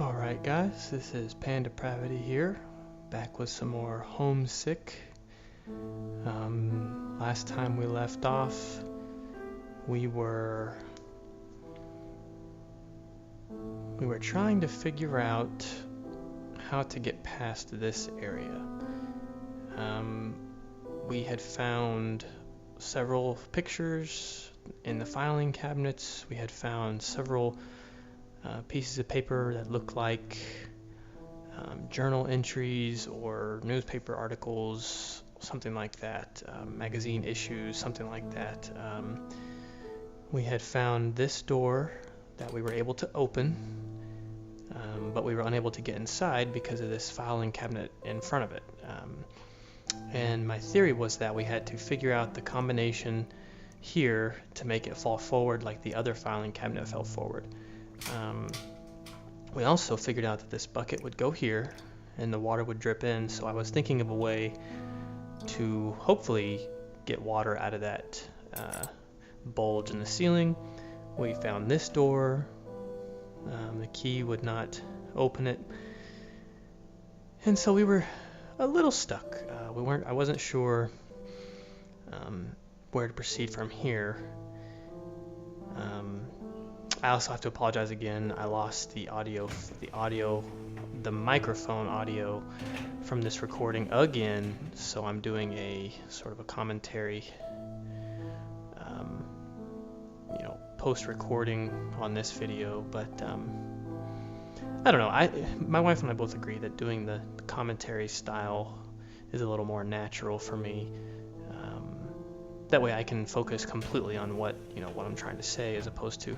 Alright guys, this is p4ndepravity here, back with some more Homesick. Last time we left off, we were trying to figure out how to get past this area. We had found several pictures in the filing cabinets. We had found several pieces of paper that looked like journal entries or newspaper articles, something like that, magazine issues, something like that. We had found this door that we were able to open, but we were unable to get inside because of this filing cabinet in front of it. And my theory was that we had to figure out the combination here to make it fall forward like the other filing cabinet fell forward. We also figured out that this bucket would go here and the water would drip in, so I was thinking of a way to hopefully get water out of that bulge in the ceiling. We found this door. The key would not open it, and so we were a little stuck. I wasn't sure where to proceed from here. I also have to apologize again. I lost the microphone audio from this recording again, so I'm doing a sort of a commentary, post-recording on this video. But I don't know. My wife and I both agree that doing the commentary style is a little more natural for me. That way I can focus completely on what I'm trying to say, as opposed to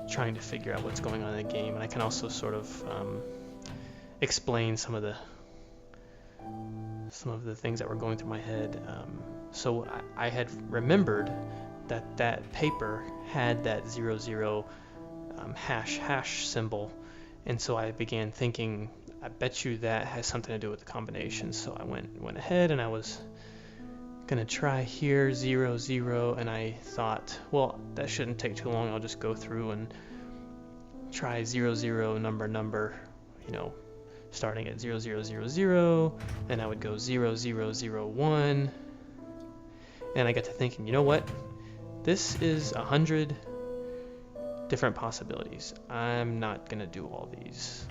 trying to figure out what's going on in the game. And I can also sort of explain some of the things that were going through my head. So I had remembered that paper had that 00 hash symbol, and so I began thinking, I bet you that has something to do with the combination. So I went ahead and I was gonna try here 00, and I thought, well, that shouldn't take too long. I'll just go through and try 00 number, starting at 0000, and I would go 0001, and I got to thinking, you know what? This is 100 different possibilities. I'm not gonna do all these.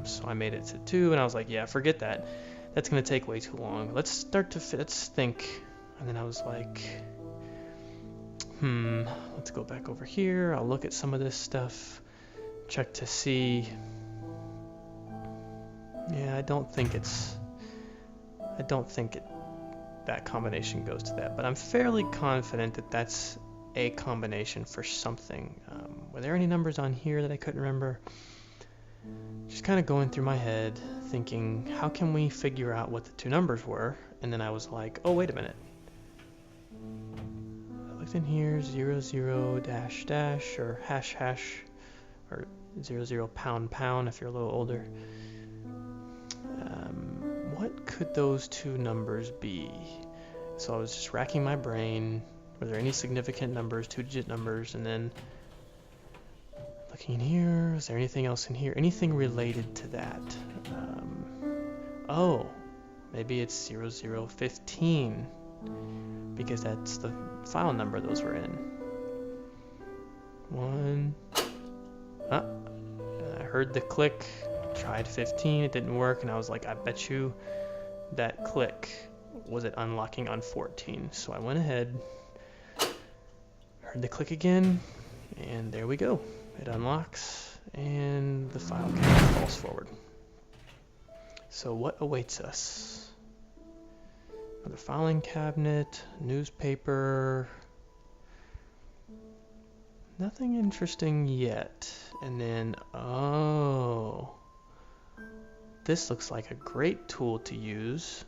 So I made it to 2, and I was like, yeah, forget that. That's gonna take way too long. Let's think. And then I was like, let's go back over here. I'll look at some of this stuff, check to see. Yeah, I don't think that combination goes to that, but I'm fairly confident that that's a combination for something. Were there any numbers on here that I couldn't remember? Just kind of going through my head, thinking, how can we figure out what the two numbers were? And then I was like, oh, wait a minute. I looked in here, 00 dash dash, or hash hash, or 00 pound if you're a little older. What could those two numbers be? So I was just racking my brain. Were there any significant numbers, 2-digit numbers? And then looking in here, is there anything else in here? Anything related to that? Oh, maybe it's 0015, because that's the file number those were in. I heard the click, tried 15, it didn't work, and I was like, I bet you that click was it unlocking on 14. So I went ahead, heard the click again, and there we go. It unlocks, and the file cabinet falls forward. So what awaits us? Another filing cabinet, newspaper. Nothing interesting yet. And then, this looks like a great tool to use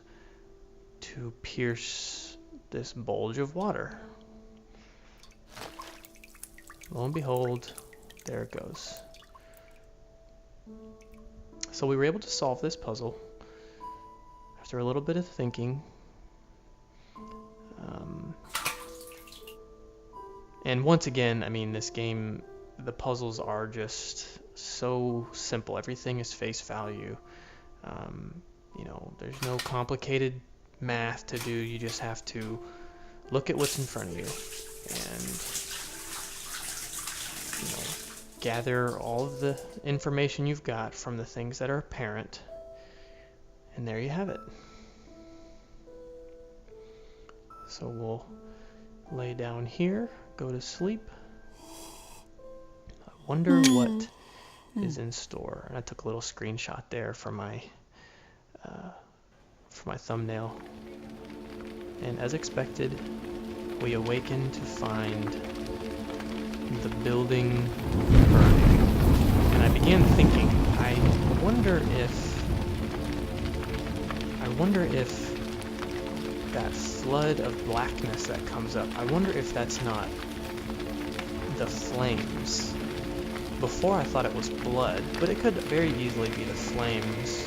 to pierce this bulge of water. Lo and behold, there it goes. So we were able to solve this puzzle after a little bit of thinking. And once again, I mean, this game, the puzzles are just so simple. Everything is face value. You know, there's no complicated math to do. You just have to look at what's in front of you and, you know, gather all of the information you've got from the things that are apparent, and there you have it. So we'll lay down here, go to sleep. I wonder what is in store. And I took a little screenshot there for my thumbnail. And as expected, we awaken to find the building burning. And I began thinking, I wonder if that flood of blackness that comes up, I wonder if that's not the flames. Before I thought it was blood, but it could very easily be the flames,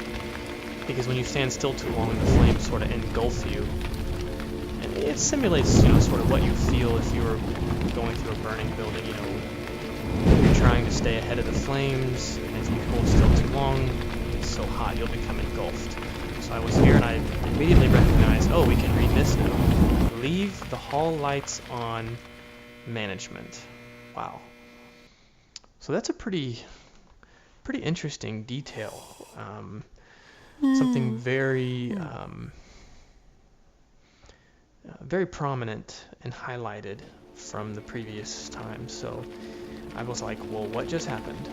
because when you stand still too long, the flames sort of engulf you. And it simulates, you know, sort of what you feel if you were going through a burning building. You know, you're trying to stay ahead of the flames, and if you hold still too long, it's so hot you'll become engulfed. So I was here and I immediately recognized, oh, we can read this now. Leave the hall lights on, management. Wow. So that's a pretty interesting detail. Something very very prominent and highlighted from the previous time. So I was like, well, what just happened?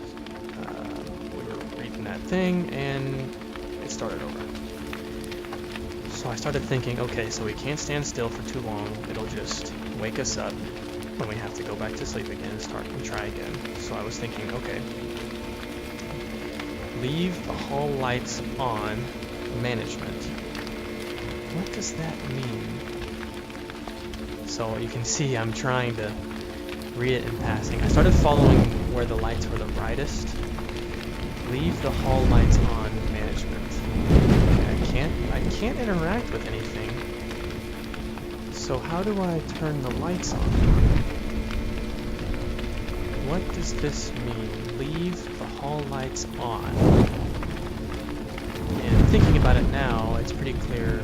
We were reading that thing and it started over. So I started thinking, okay, so we can't stand still for too long. It'll just wake us up when we have to go back to sleep again and start and try again. So I was thinking, okay, leave the hall lights on, management. What does that mean? So you can see I'm trying to read it in passing. I started following where the lights were the brightest. Leave the hall lights on, management. Okay, I can't interact with anything. So how do I turn the lights on? What does this mean? Leave the hall lights on. And thinking about it now, it's pretty clear,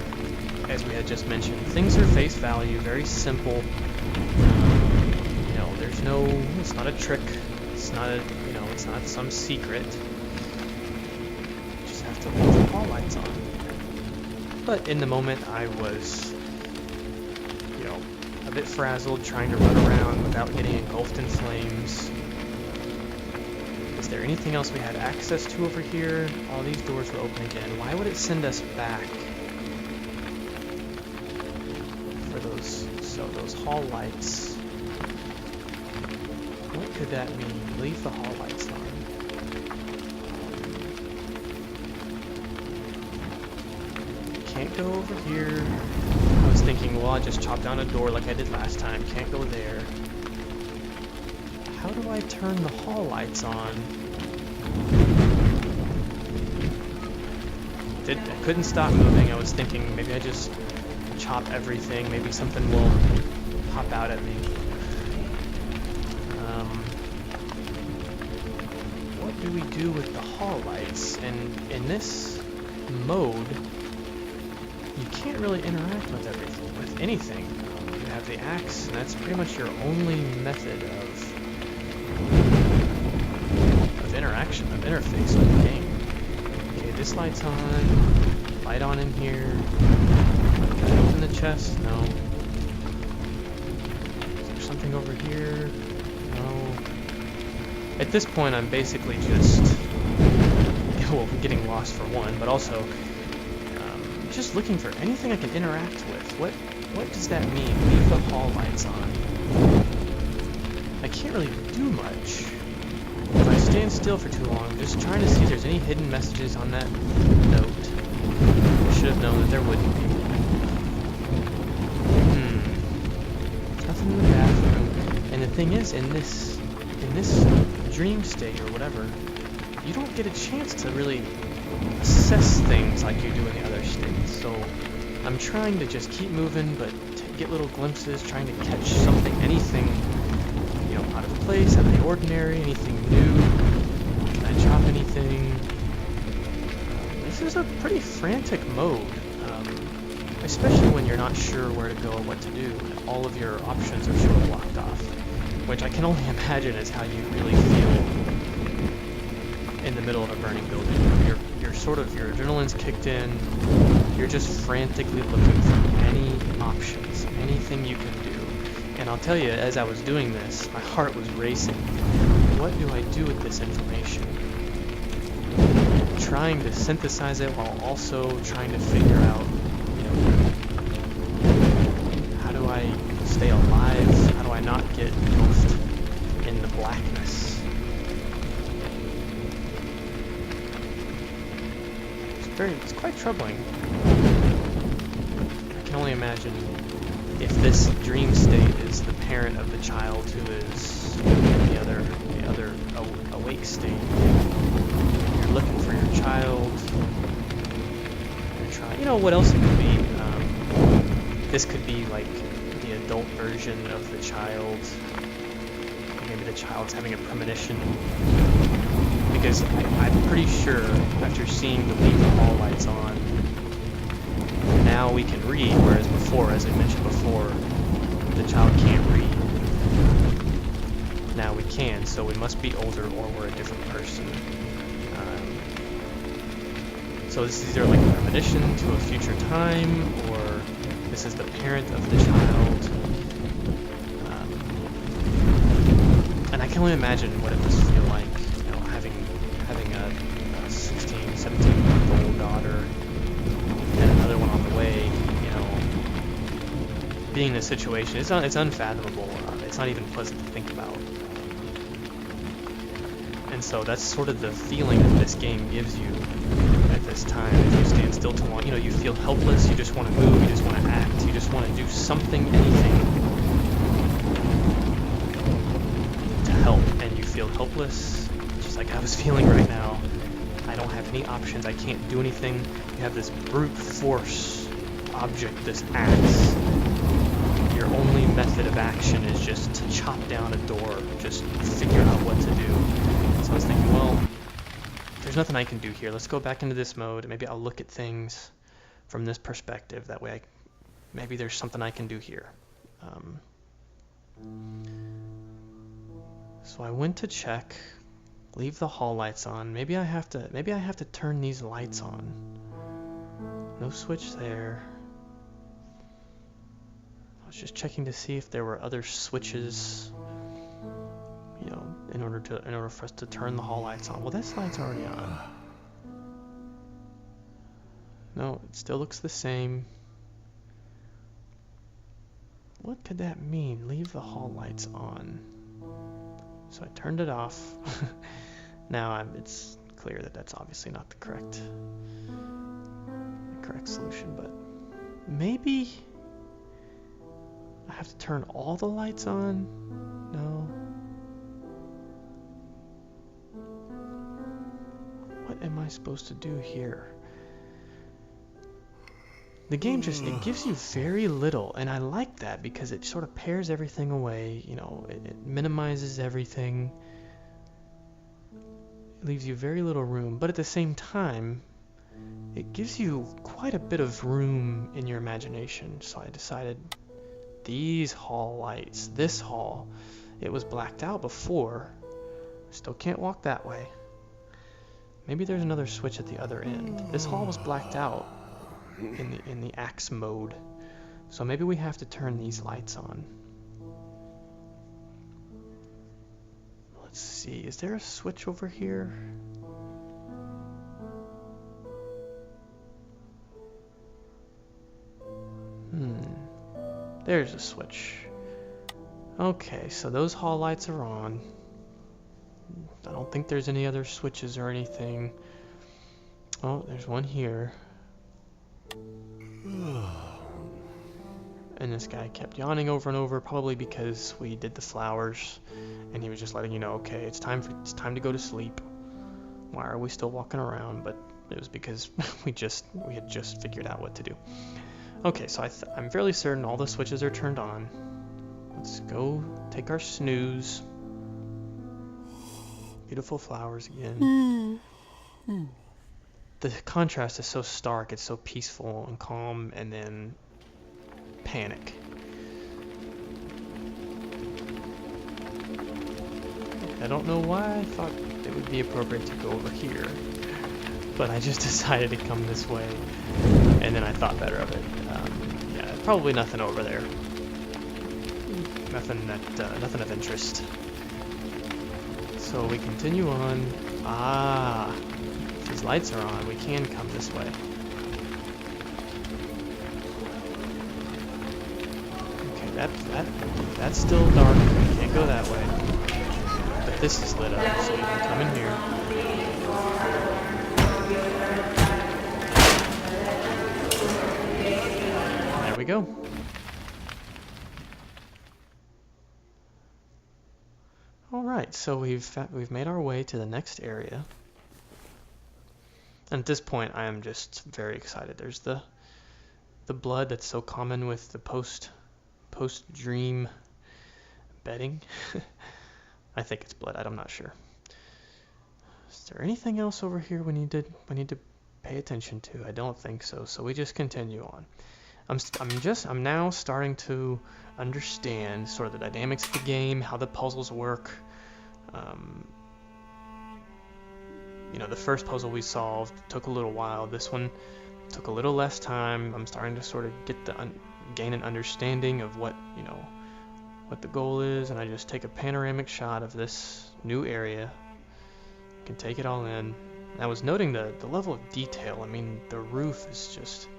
as we had just mentioned, things are face value, very simple. You know, there's no, it's not a trick, it's not a, you know, it's not some secret. You just have to leave the hall lights on. But in the moment, I was, you know, a bit frazzled, trying to run around without getting engulfed in flames. Is there anything else we had access to over here? All these doors were open again. Why would it send us back for those hall lights? What could that mean? Leave the hall lights on. Can't go over here. I was thinking, well, I'll just chop down a door like I did last time. Can't go there. How do I turn the hall lights on? I couldn't stop moving. I was thinking maybe I just chop everything. Maybe something will pop out at me. What do we do with the hall lights? And in this mode, you can't really interact with anything. You have the axe, and that's pretty much your only method of interaction, of interface with the game. Okay, this light's on. Light on in here. Can I open the chest? No. Is there something over here? No. At this point, I'm basically just, well, getting lost for one, but also just looking for anything I can interact with. What does that mean? Leave the hall lights on. I can't really do much. If I stand still for too long, I'm just trying to see if there's any hidden messages on that note. I should have known that there wouldn't be. Nothing in the bathroom. And the thing is, in this dream state or whatever, you don't get a chance to really assess things like you do in the other states. So I'm trying to just keep moving, but get little glimpses, trying to catch something, anything, you know, out of place, out of the ordinary, anything new. I can't chop anything. This is a pretty frantic mode, especially when you're not sure where to go or what to do. All of your options are sort of blocked off, which I can only imagine is how you really feel in the middle of a burning building. Your adrenaline's kicked in. You're just frantically looking for any options, anything you can do. And I'll tell you, as I was doing this, my heart was racing. What do I do with this information? Trying to synthesize it while also trying to figure out, how do I stay alive? How do I not get engulfed in the blackness? It's quite troubling. I can only imagine if this dream state is the parent of the child who is the other awake state. You're looking for your child. You're trying. What else it could be? This could be like the adult version of the child. Maybe the child's having a premonition. Because I'm pretty sure, after seeing the leave the hall lights on, now we can read, whereas before, as I mentioned before, the child can't read. Now we can, so we must be older or we're a different person. So this is either like a premonition to a future time, or this is the parent of the child. And I can only imagine what it must feel like, having a 16, 17-month-old daughter and another one on the way, being in a situation, it's unfathomable. It's not even pleasant to think about. And so that's sort of the feeling that this game gives you at this time. If you stand still too long, you feel helpless, you just want to move, you just want to act, you just want to do something, anything to help, and you feel helpless, just like I was feeling right now. I don't have any options, I can't do anything. You have this brute force object, this axe. Your only method of action is just to chop down a door, just figure out what to do. So I was thinking, well, there's nothing I can do here. Let's go back into this mode, and maybe I'll look at things from this perspective. That way, maybe there's something I can do here. So I went to check, leave the hall lights on. Maybe I have to turn these lights on. No switch there. I was just checking to see if there were other switches, in order for us to turn the hall lights on. Well, this light's already on. No, it still looks the same. What could that mean? Leave the hall lights on. So I turned it off. Now it's clear that that's obviously not the correct solution, but maybe I have to turn all the lights on? No. What am I supposed to do here? The game it gives you very little, and I like that because it sort of pares everything away, it minimizes everything. It leaves you very little room, but at the same time, it gives you quite a bit of room in your imagination. So I decided these hall lights, this hall, it was blacked out before. Still can't walk that way. Maybe there's another switch at the other end. This hall was blacked out in the axe mode. So maybe we have to turn these lights on. Let's see, is there a switch over here? There's a switch. Okay, so those hall lights are on. I don't think there's any other switches or anything. Oh, there's one here. And this guy kept yawning over and over, probably because we did the flowers, and he was just letting you know, okay, it's time to go to sleep. Why are we still walking around? But it was because we had just figured out what to do. Okay, so I'm fairly certain all the switches are turned on. Let's go take our snooze. Beautiful flowers again. The contrast is so stark, it's so peaceful and calm, and then panic. I don't know why I thought it would be appropriate to go over here, but I just decided to come this way, and then I thought better of it. Yeah, probably nothing over there. Nothing of interest. So we continue on. Ah, if these lights are on, we can come this way. Okay, that's still dark. We can't go that way. But this is lit up, so we can come in here. There we go. Alright, so we've made our way to the next area. And at this point, I am just very excited. There's the blood that's so common with the post-dream bedding. I think it's blood. I'm not sure. Is there anything else over here we need to pay attention to? I don't think so. So we just continue on. I'm now starting to understand sort of the dynamics of the game, how the puzzles work. You know, the first puzzle we solved took a little while. This one took a little less time. I'm starting to sort of gain an understanding of what the goal is, and I just take a panoramic shot of this new area. I can take it all in. And I was noting the level of detail. I mean, the roof is just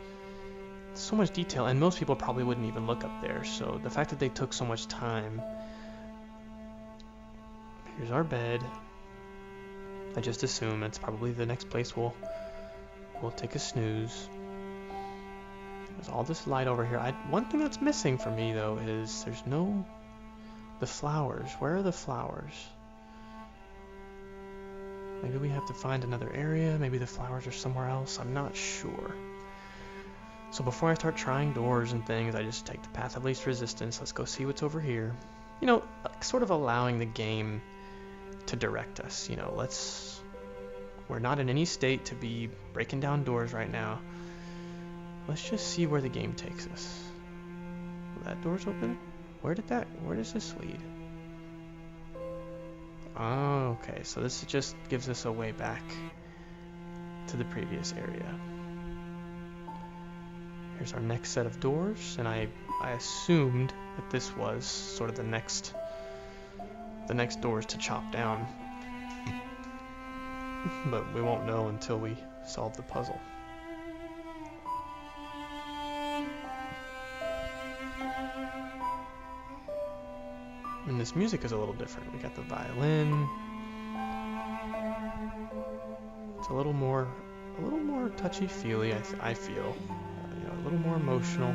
so much detail, and most people probably wouldn't even look up there. So the fact that they took so much time. Here's our bed. I just assume it's probably the next place we'll take a snooze. There's all this light over here. One thing that's missing for me though is there's the flowers. Where are the flowers? Maybe we have to find another area. Maybe the flowers are somewhere else. I'm not sure. So before I start trying doors and things, I just take the path of least resistance. Let's go see what's over here. You know, sort of allowing the game to direct us. You know, we're not in any state to be breaking down doors right now. Let's just see where the game takes us. Well, that door's open? Where does this lead? Oh, okay, so this just gives us a way back to the previous area. Here's our next set of doors, and I assumed that this was sort of the next doors to chop down. But we won't know until we solve the puzzle. And this music is a little different. We got the violin. It's a little more touchy-feely, I feel. A little more emotional.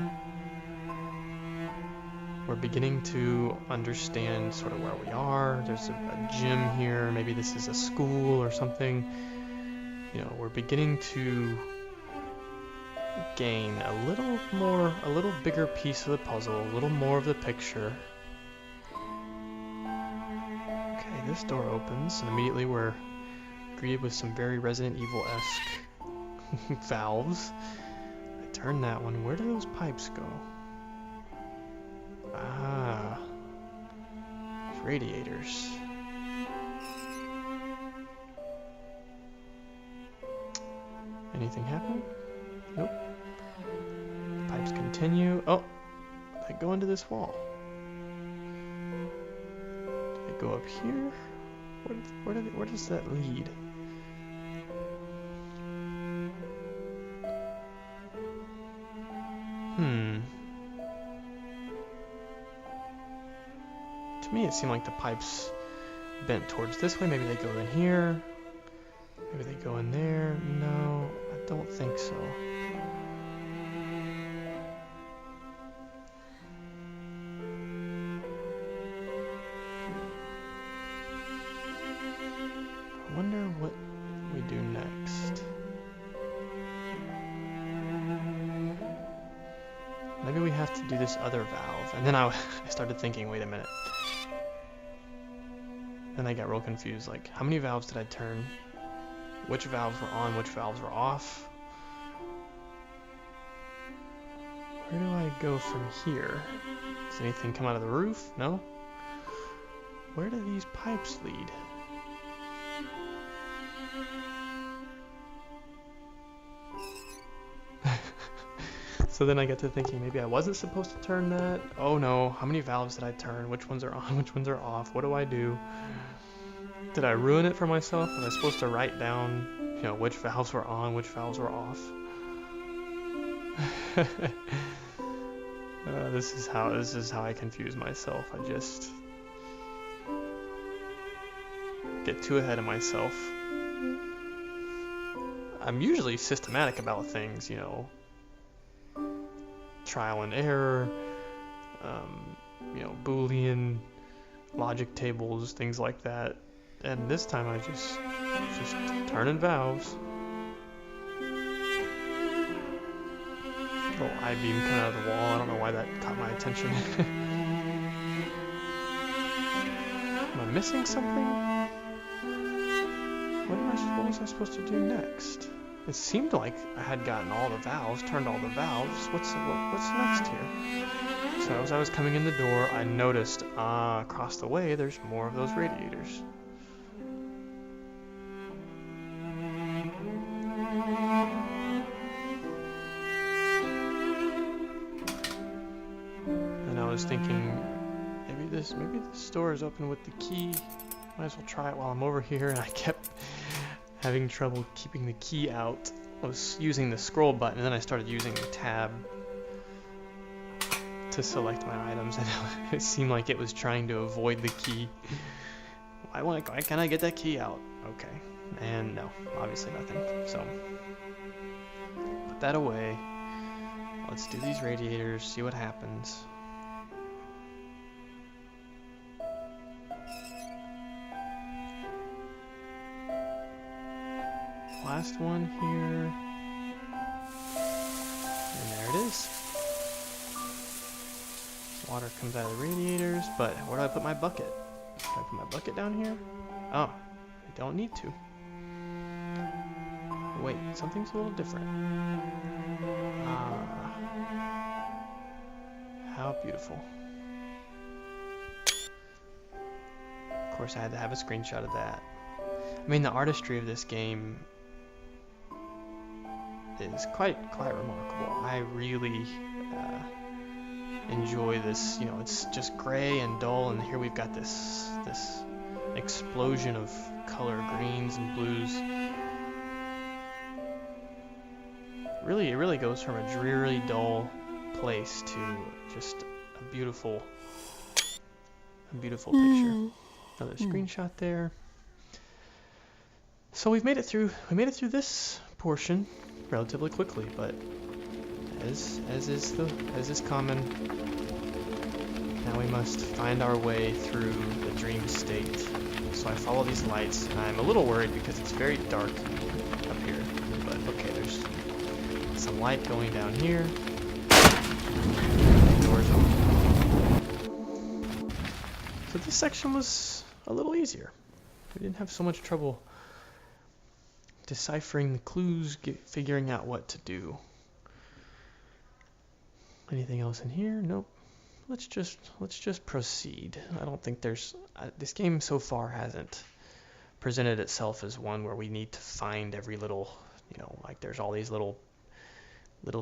We're beginning to understand sort of where we are. There's a gym here. Maybe this is a school or something. You know, we're beginning to gain a little bigger piece of the puzzle, a little more of the picture. Okay, this door opens, and immediately we're greeted with some very Resident Evil-esque valves. I turn that one. Where do those pipes go? Ah, radiators. Anything happen? Nope. Pipes continue. Oh, they go into this wall. Do they go up here? Where does that lead? To me, it seemed like the pipes bent towards this way. Maybe they go in here. Maybe they go in there. No, I don't think so. I wonder what we do next. Maybe we have to do this other valve. And then I started thinking, wait a minute. then I got real confused. Like, how many valves did I turn? Which valves were on? Which valves were off? Where do I go from here? Does anything come out of the roof? No? Where do these pipes lead? So then I get to thinking, maybe I wasn't supposed to turn that. Oh no, how many valves did I turn? Which ones are on? Which ones are off? What do I do? Did I ruin it for myself? Was I supposed to write down, you know, which valves were on, which valves were off? This is how I confuse myself. I just get too ahead of myself. I'm usually systematic about things, you know, trial and error, you know, Boolean logic tables, things like that. And this time I just turning valves. Little I-beam coming out of the wall. I don't know why that caught my attention. Am I missing something? What was I supposed to do next? It seemed like I had gotten all the valves, turned all the valves. What's next here? So as I was coming in the door, I noticed across the way there's more of those radiators. And I was thinking, maybe this door is open with the key. Might as well try it while I'm over here. And I kept having trouble keeping the key out. I was using the scroll button, and then I started using the tab to select my items, and it seemed like it was trying to avoid the key. Why can't I get that key out? Okay, and no, obviously nothing. So put that away. Let's do these radiators, see what happens. Last one here, and there it is. Water comes out of the radiators, but where do I put my bucket? Do I put my bucket down here? Oh, I don't need to. Wait, something's a little different. How beautiful. Of course, I had to have a screenshot of that. I mean, the artistry of this game is quite remarkable. I really enjoy this. You know, it's just gray and dull, and here we've got this explosion of color, greens and blues. It really goes from a dreary, dull place to just a beautiful picture. Another screenshot there. So we made it through this portion relatively quickly, but as is common, now we must find our way through the dream state. So I follow these lights, and I'm a little worried because it's very dark up here, but okay, there's some light going down here. The door's open. So this section was a little easier. We didn't have so much trouble deciphering the clues, figuring out what to do. Anything else in here? Nope. Let's just proceed. I don't think there's this game so far hasn't presented itself as one where we need to find every little, you know, like there's all these little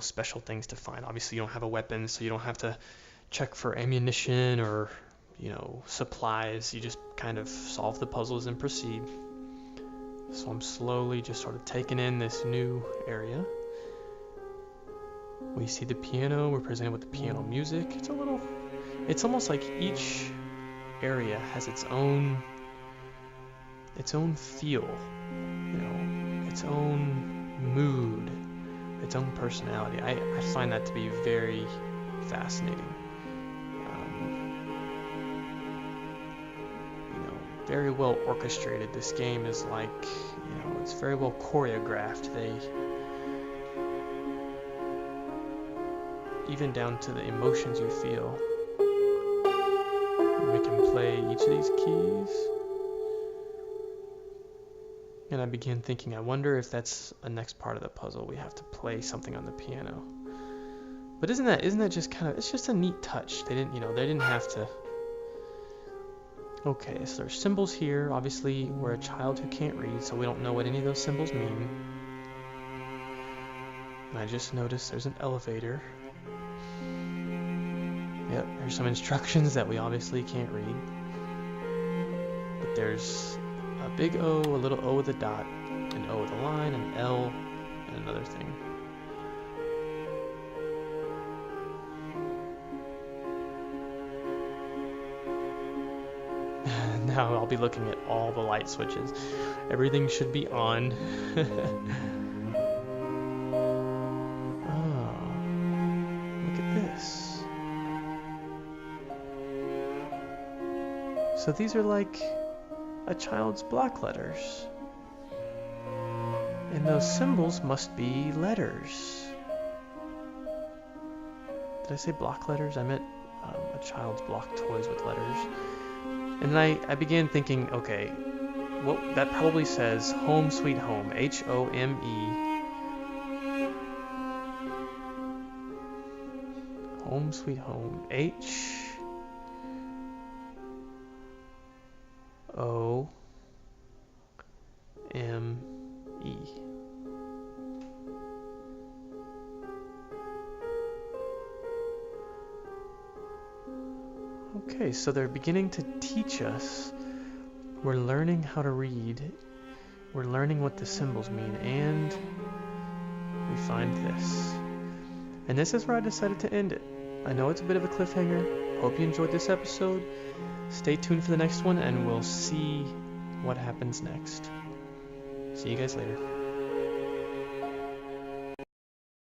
special things to find. Obviously you don't have a weapon, so you don't have to check for ammunition or, you know, supplies. You just kind of solve the puzzles and proceed. So I'm slowly just sort of taking in this new area. We see the piano, we're presented with the piano music. It's almost like each area has its own feel, you know, its own mood, its own personality. I find that to be very fascinating. Very well orchestrated. This game is like, you know, it's very well choreographed. Even down to the emotions you feel. And we can play each of these keys. And I began thinking, I wonder if that's a next part of the puzzle. We have to play something on the piano. But isn't that just kind of, it's just a neat touch. They didn't have to. Okay, so there's symbols here. Obviously, we're a child who can't read, so we don't know what any of those symbols mean. And I just noticed there's an elevator. Yep, there's some instructions that we obviously can't read. But there's a big O, a little O with a dot, an O with a line, an L, and another thing. Now I'll be looking at all the light switches. Everything should be on. Oh, look at this. So these are like a child's block letters. And those symbols must be letters. Did I say block letters? I meant a child's block toys with letters. And then I began thinking, okay, well, that probably says home sweet home, H-O-M-E. Home sweet home, H-O-M-E. Okay, so they're beginning to teach us. We're learning how to read. We're learning what the symbols mean, and we find this. And this is where I decided to end it. I know it's a bit of a cliffhanger. Hope you enjoyed this episode. Stay tuned for the next one, and we'll see what happens next. See you guys later.